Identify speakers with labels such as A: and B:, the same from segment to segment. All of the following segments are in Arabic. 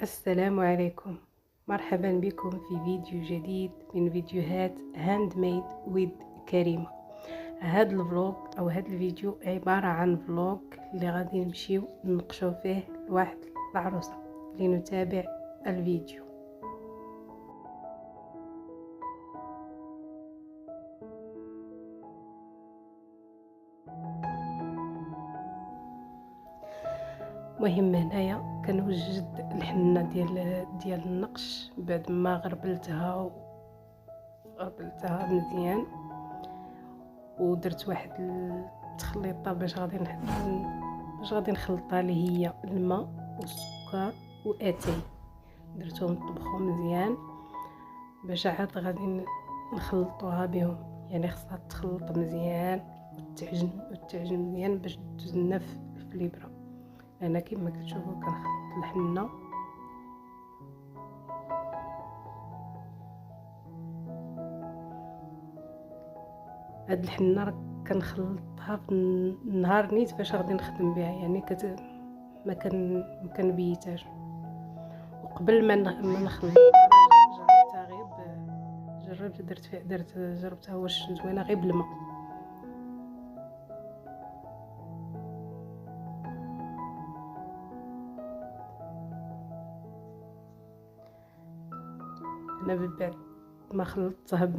A: السلام عليكم. مرحبا بكم في فيديو جديد من فيديوهات هاند ميد ويد كريمة. هذا الفلوق او هذا الفيديو عبارة عن فلوق اللي غادي نمشيو نناقشوا فيه لواحد العروسة. لنتابع الفيديو. مهم هنايا كنوجد الحنه ديال النقش بعد ما غربلتها مزيان، ودرت واحد التخليطه باش غادي نخلطها اللي هي الماء والسكر واتاي. درتهم نطبخهم مزيان باش عاد غادي نخلطوها بهم، يعني خصها تخلط مزيان وتعجن مزيان باش تدوز لنا في الابره. انا كما كتشوفوا كنخلط الحنه. هاد الحنه راه كنخلطها في النهار نيت باش غادي نخدم بها، يعني ما كنبيتهاش. وقبل ما نخلط جربتها جربتها واش زوينه غير بالماء. انا بعد ما خلطتها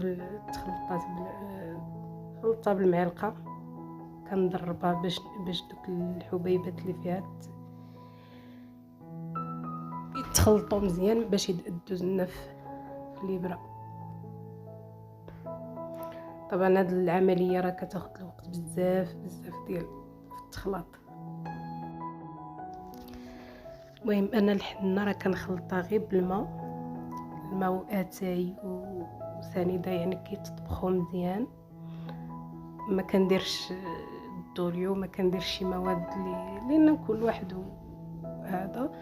A: خلطتها بالمعلقه، كنضربها باش دوك الحبيبات اللي فيها يتخلطوا مزيان باش يدوز لنا في الابره. طبعا هاد العمليه راه كتاخذ الوقت بزاف ديال التخلاط. المهم انا الحنه راه كنخلطها غير بالماء واتاي وسنيده، يعني كيتطبخوا مزيان. ما كنديرش الدوريو، ما كنديرش شي مواد لان كل واحد هذا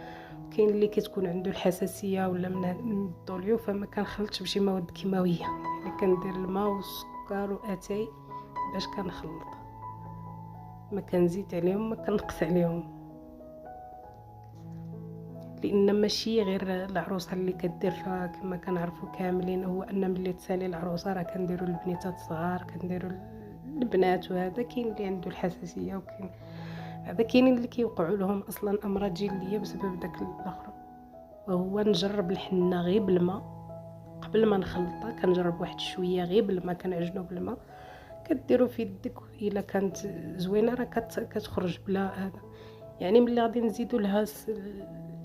A: كاين اللي كتكون عنده الحساسيه ولا من الدوريو، فما كنخلطش بشي مواد كيماويه، يعني كندير الماء والسكر واتاي باش كنخلط. ما كنزيد عليهم ما كنقص عليهم، لان ماشي غير العروسه اللي كدير فيها كما كنعرفوا كاملين، هو ان ملي تسالي العروسه راه كنديروا البنيتات الصغار، كنديروا البنات، وهذا كاين اللي عنده الحساسيه وكاين هذا كاينين اللي كيوقعوا لهم اصلا امراض جلديه بسبب داك الاخر. وهو نجرب الحنه غير بالماء قبل ما نخلطها، كنجرب واحد شويه غير بالماء، كنعجنو بالماء، كديروا في يدك الا كانت زوينه راه كتخرج بلا هذا. يعني ملي غادي نزيدوا لها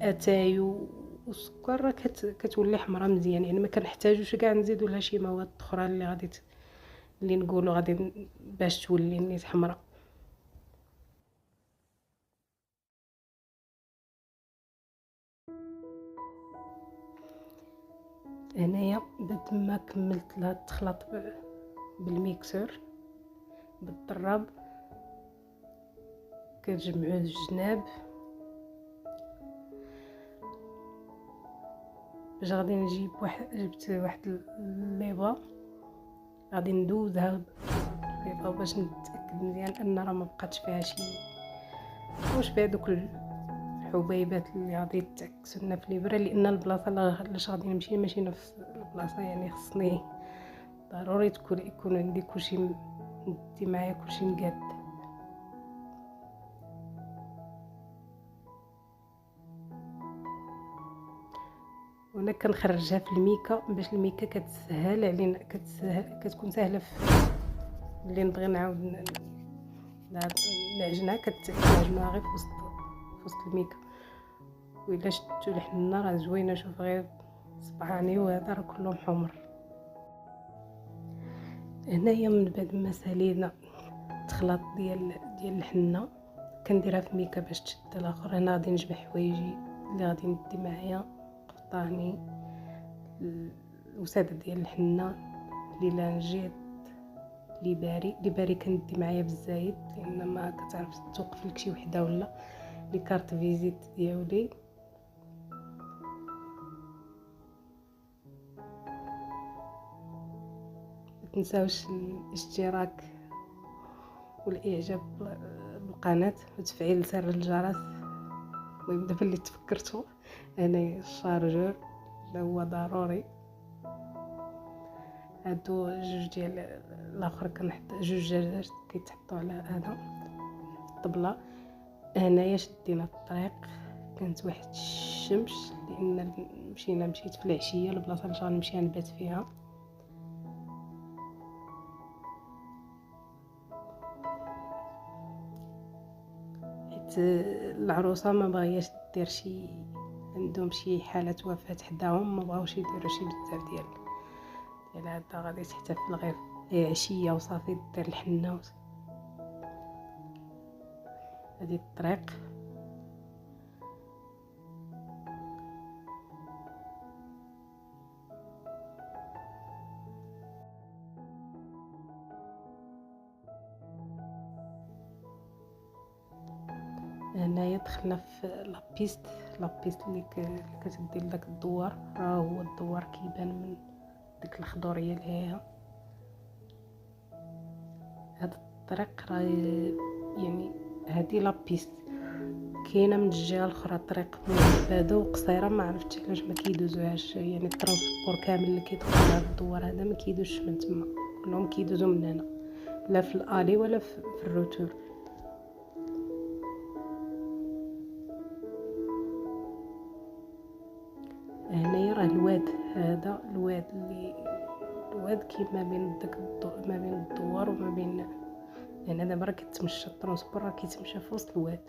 A: اتاي والسكر راه كتولي حمراء مزيان، يعني ما كنحتاجوش كاع نزيدوا لها شي مواد اخرى اللي نقولوا غادي باش تولي نيت حمراء. هنايا بعد ما كملت لها التخلط بالميكسور بالضراب، كنجمعوا الجناب باش غادي نجيب جبت واحد الليبه غادي ندوزها الليبه باش نتاكد مزيان ان راه ما بقاتش فيها شي واش فيها دوك الحبيبات اللي غادي تعكسوا لنا في الابره، لان البلاصه اللي غادي نمشي ماشي نفس البلاصه، يعني خصني ضروري يكون عندي كلشي ندي معايا كلشي مقاد. وانا كنخرجها في الميكا باش الميكا كتسهل علينا، كتكون سهله في اللي نبغي نعاود نعجنها، كنعجنوها غير في وسط الميكا. وإلا شدتو الحنه راه زوينه، شوف غير صبعاني وهذا راه كلهم حمر. هنايا من بعد ما سالينا التخلاط ديال الحنه كنديرها في ميكا باش تشد الاخر. هنا غادي نجمع حوايجي اللي غادي ندي معايا، قبطاني، الوساده ديال الحنه، ليلانجيت، لي باري كندي معايا بالزايد لان ما كتعرف توقف لك شي وحده، ولا لي كارت فيزيت ديالي. متنساوش الاشتراك والاعجاب بالقناه وتفعيل زر الجرس المهم دابا اللي تفكرتو انا الشارجور اللي هو ضروري. هادو جوج ديال الاخر كنحط جوج جرجات كيتحطوا على هذا الطبله. هنايا شدينا الطريق، كانت واحد الشمس لان مشيت في العشيه البلاصه اللي غنمشي نبات فيها. حيت العروسه ما بغياش دير شي، عندهم شي حاله وفاه حداهم، ما بغاوش يديروا شي بزاف ديال هذا، غادي تحتفل غير عشيه وصافي دير الحنه. هذه الطريق هنايا دخلنا في لابيست اللي كتدي لداك الدوار. راه هو الدوار كيبان من ديك الخضوريه اللي هي. هاد الطريق راه يعني هادي لابيست كاينه من الجهه الاخرى طريق معبده وقصيره، ما عرفتش علاش ما كيدوزوهاش. يعني الترونسبور كامل اللي كيدخل لهاد الدوار هذا ما كيدوزش من تما، كلهم كيدوزو من هنا، لا في الالي ولا في الروتور. هنايا راه الواد، هذا الواد كاين ما بين داك ما بين الدوار وما بين، يعني دابا راه كتمشى الترونسبور راه كيتمشى في وسط الواد.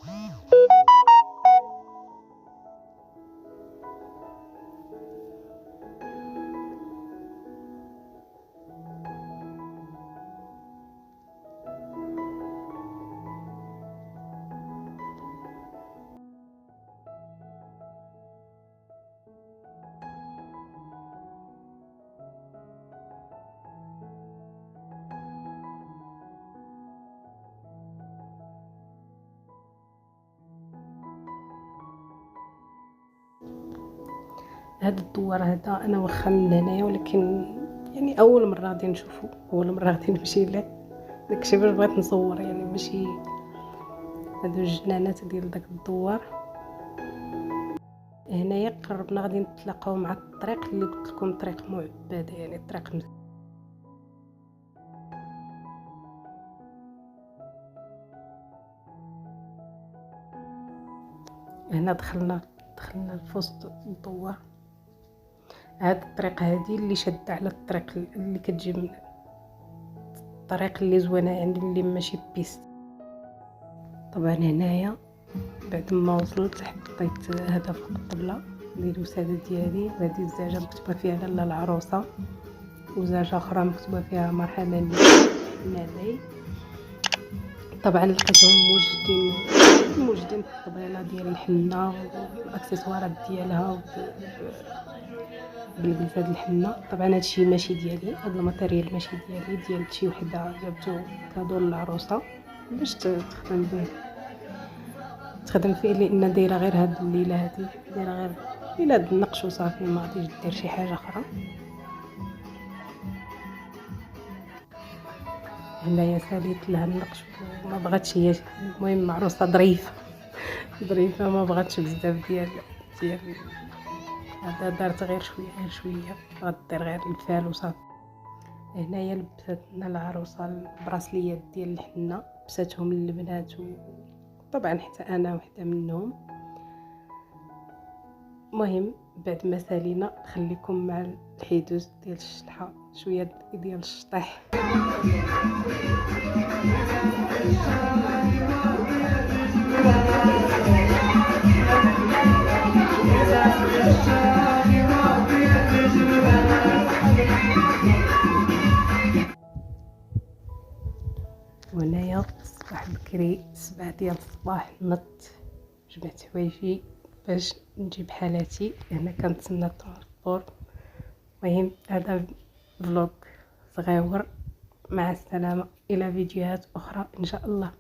A: هذا الدوار هذا انا واخا من هنايا، ولكن يعني اول مره غادي نشوفو، اول مره غادي نمشي له، داكشي باش بغيت نصور. يعني ماشي هادو الجنانات ديال داك الدوار. هنايا قربنا غادي نتلاقاو مع الطريق اللي قلت لكم، طريق معبده، يعني الطريق هنا دخلنا في وسط الدوار. هاد الطريق هادي اللي شاده على الطريق اللي كتجي من الطريق اللي زوينه، يعني اللي ماشي بيست. طبعا هنايا بعد ما وصلت حطيت هذا فوق الطبله ديال الوساده ديالي، وهذه الزاجه مكتوبه فيها لاله العروسه، وزاجه اخرى مكتوبه فيها مرحبا بك. طبعا لقيتهم موجدين في الطبيله ديال الحنه والاكسسوارات ديالها بالجلساد الحنه. طبعا هادشي ماشي ديالي، هاد الماتيريال ماشي ديالي، ديال شي وحده جابتو كادو للعروسه باش تخدم فيه، لان دايره غير هاد الليله هادي، دايره غير ليله د النقش وصافي، ما غاديش دير شي حاجه اخرى. هنايا ساليت لها النقش وما بغاتش هي. المهم عروسه ظريفه ما بغاتش بزاف ديال هذا، دارت غير شويه غدير غير الفال وصافي. هنايا لبستنا العروسه البراسليات ديال الحنه، لبساتهم البنات وطبعا حتى انا وحده منهم. المهم بعد ما سالينا نخليكم مع الحيدوز ديال الشطحه، شويه ديال الشطيح. وهنايا الصباح بكري 7 ديال الصباح نط، جمعت حوايجي باش نجيب حالاتي. هنا كنتسنى الترونسبور. المهم هذا فلوق صغيور، مع السلامه، الى فيديوهات اخرى ان شاء الله.